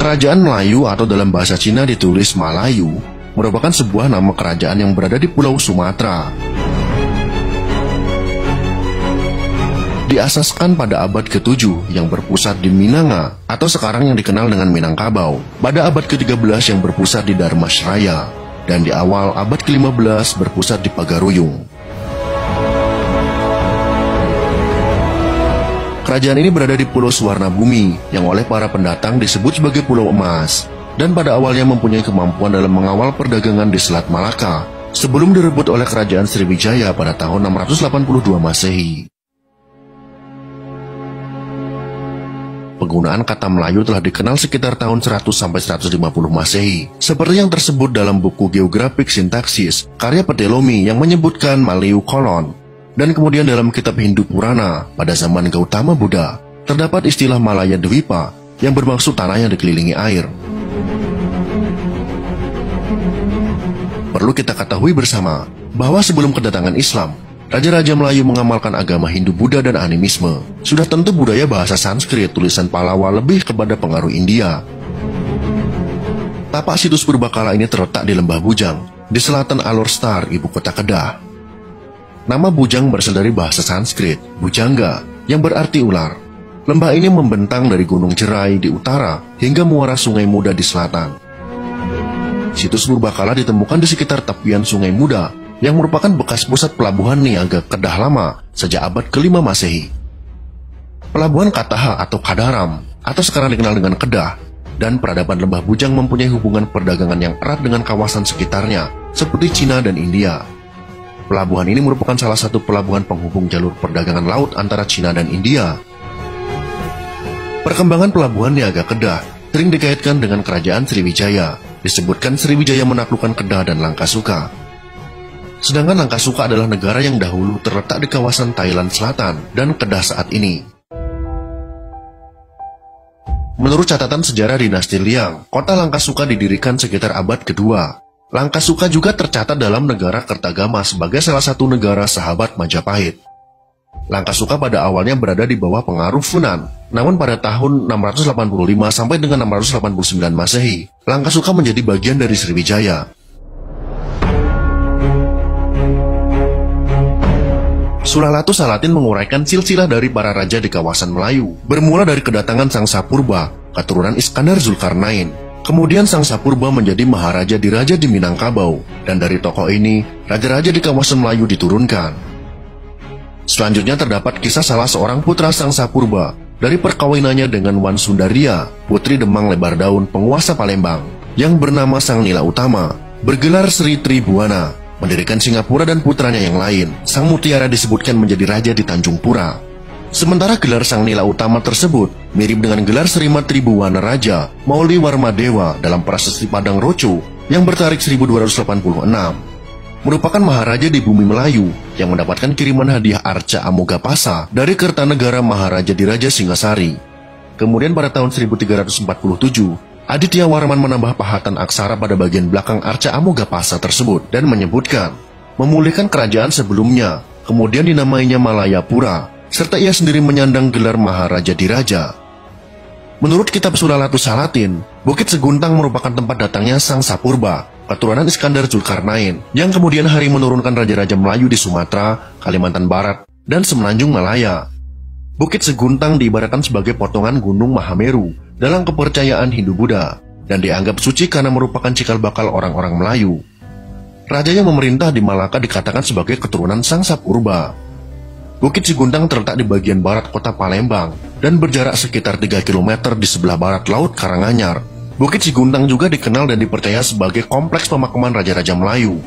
Kerajaan Melayu atau dalam bahasa Cina ditulis Malayu merupakan sebuah nama kerajaan yang berada di Pulau Sumatera. Diasaskan pada abad ke-7 yang berpusat di Minanga atau sekarang yang dikenal dengan Minangkabau, pada abad ke-13 yang berpusat di Dharmasraya, dan di awal abad ke-15 berpusat di Pagaruyung. Kerajaan ini berada di Pulau Suwarnabumi yang oleh para pendatang disebut sebagai Pulau Emas, dan pada awalnya mempunyai kemampuan dalam mengawal perdagangan di Selat Malaka sebelum direbut oleh Kerajaan Sriwijaya pada tahun 682 Masehi. Penggunaan kata Melayu telah dikenal sekitar tahun 100 sampai 150 Masehi, seperti yang tersebut dalam buku Geographic Syntaxis karya Petelomi yang menyebutkan Malayu Kolon. Dan kemudian dalam kitab Hindu Purana pada zaman Gautama Buddha terdapat istilah Malaya Dwipa yang bermaksud tanah yang dikelilingi air. Perlu kita ketahui bersama bahwa sebelum kedatangan Islam, raja-raja Melayu mengamalkan agama Hindu, Buddha, dan animisme. Sudah tentu budaya bahasa Sanskrit tulisan Pallava lebih kepada pengaruh India. Tapak situs purbakala ini terletak di Lembah Bujang, di selatan Alor Star, ibu kota Kedah. Nama Bujang berasal dari bahasa Sanskrit, Bujangga, yang berarti ular. Lembah ini membentang dari Gunung Jerai di utara hingga muara Sungai Muda di selatan. Situs purbakala ditemukan di sekitar tepian Sungai Muda, yang merupakan bekas pusat pelabuhan niaga Kedah lama sejak abad ke-5 Masehi. Pelabuhan Kataha atau Kadaram, atau sekarang dikenal dengan Kedah, dan peradaban Lembah Bujang mempunyai hubungan perdagangan yang erat dengan kawasan sekitarnya, seperti Cina dan India. Pelabuhan ini merupakan salah satu pelabuhan penghubung jalur perdagangan laut antara Cina dan India. Perkembangan pelabuhan niaga Kedah sering dikaitkan dengan kerajaan Sriwijaya. Disebutkan Sriwijaya menaklukkan Kedah dan Langkasuka. Sedangkan Langkasuka adalah negara yang dahulu terletak di kawasan Thailand Selatan dan Kedah saat ini. Menurut catatan sejarah dinasti Liang, kota Langkasuka didirikan sekitar abad kedua. Langkasuka juga tercatat dalam negara Kertagama sebagai salah satu negara sahabat Majapahit. Langkasuka pada awalnya berada di bawah pengaruh Funan, namun pada tahun 685 sampai dengan 689 Masehi, Langkasuka menjadi bagian dari Sriwijaya. Sulalatu Salatin menguraikan silsilah dari para raja di kawasan Melayu, bermula dari kedatangan Sang Sapurba, keturunan Iskandar Zulkarnain. Kemudian Sang Sapurba menjadi maharaja di Raja di Minangkabau, dan dari tokoh ini, raja-raja di kawasan Melayu diturunkan. Selanjutnya terdapat kisah salah seorang putra Sang Sapurba dari perkawinannya dengan Wan Sundaria, putri Demang Lebar Daun, penguasa Palembang, yang bernama Sang Nila Utama, bergelar Sri Tribuana, mendirikan Singapura dan putranya yang lain. Sang Mutiara disebutkan menjadi raja di Tanjung Pura. Sementara gelar Sang Nila Utama tersebut mirip dengan gelar Sri Tribuana Raja Mauli Warmadewa dalam Prasasti Padang Roco yang bertarikh 1286. Merupakan maharaja di bumi Melayu yang mendapatkan kiriman hadiah arca Amogapasa dari Kertanegara Maharaja di Raja Singasari. Kemudian pada tahun 1347, Aditya Warman menambah pahatan aksara pada bagian belakang arca Amogapasa tersebut dan menyebutkan memulihkan kerajaan sebelumnya, kemudian dinamainya Malayapura, serta ia sendiri menyandang gelar Maharaja Diraja. Menurut kitab Sulalatu Salatin, Bukit Seguntang merupakan tempat datangnya Sang Sapurba, keturunan Iskandar Zulkarnain, yang kemudian hari menurunkan raja-raja Melayu di Sumatera, Kalimantan Barat, dan Semenanjung Malaya. Bukit Seguntang diibaratkan sebagai potongan Gunung Mahameru dalam kepercayaan Hindu-Buddha, dan dianggap suci karena merupakan cikal bakal orang-orang Melayu. Raja yang memerintah di Malaka dikatakan sebagai keturunan Sang Sapurba. Bukit Seguntang terletak di bagian barat kota Palembang dan berjarak sekitar 3 km di sebelah barat Laut Karanganyar. Bukit Seguntang juga dikenal dan dipercaya sebagai kompleks pemakaman raja-raja Melayu.